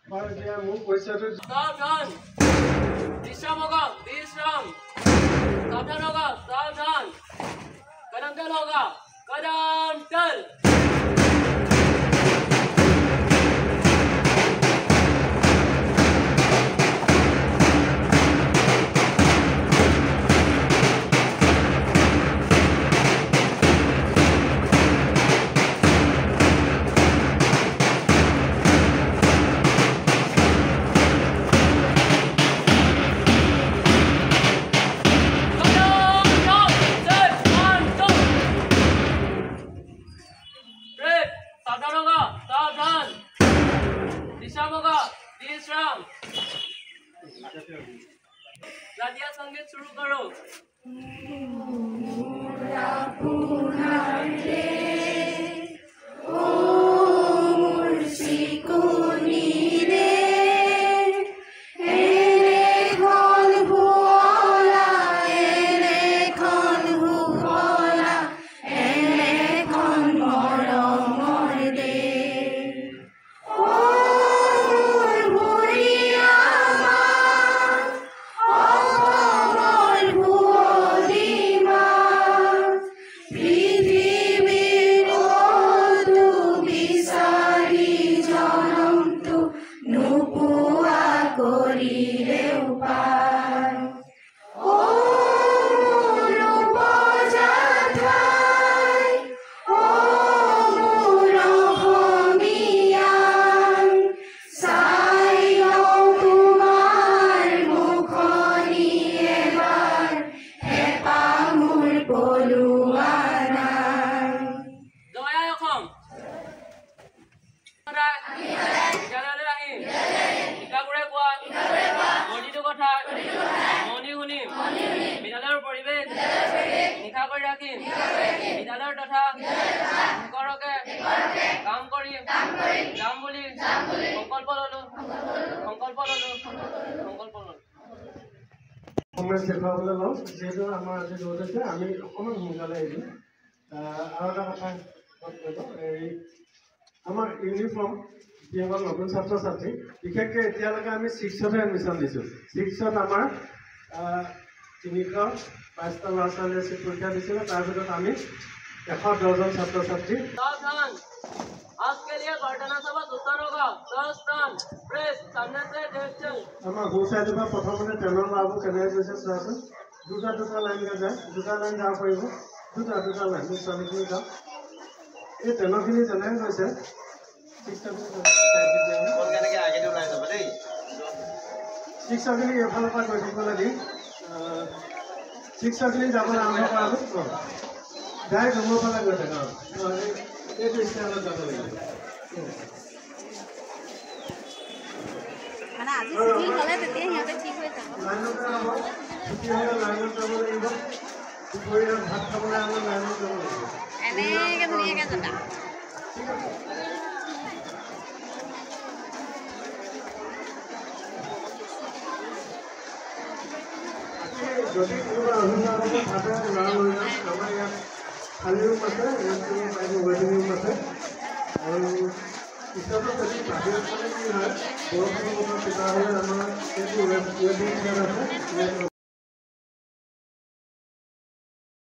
सावधान विश्राम होगा विश्राम सावधान होगा सावधान कदम चल होगा कदम चल विश्राम राधिया संगीत शुरू करो यूनिफर्म नतुन छात्र छात्री विशेषक एम 6 एडमिशन दी 6 322 ला छाली सीट परीक्षा दी तर भर 110 जन छात्र छात्री आज के लिए घटना सभा उत्तर होगा 10 टन प्रेस सामने से चल हमारा गो साइड पर प्रथम ने टेनर बाबू केने जैसे सासन दुटा लाइन का जाए दुटा लाइन जा पाइब दुटा लाइन समिति जा ये टेनर खिनि जनाय গৈছে शिक्षाखिनि एफाলৰ পৰা গৈ থাকিব লাগে शिक्षाखिनि যাব আৰম্ভ কৰালো ডাইৰেক্ট ৰুমৰ ফালে গৈ থাকা এইটো ষ্টাইলত যাব লাগিব মানে আজি ছুটি হ'লে তেতিয়া সিহঁতে ঠিক হৈ যাব লাইনত যাব ছুটি হ'লে লাইনত যাব লাগিব দুপৰীয়া ভাত খাবলৈ আমাৰ লাইনত যাব লাগিব এনেকে ধুনীয়াকে যাবা যদি কোনোবা অভিভাৱকে ভাবে ল'ৰা লৈ যাম আমাৰ ইয়াত খালী ৰুম আছে ইয়াত ৱেটিং ৰুম আছে আৰু পিছতো যদি বাহিৰত মানে কি হয় বৰষুণৰ বতৰ কিবা হ'লে আমাৰ সেইটো ৱেটিং আছে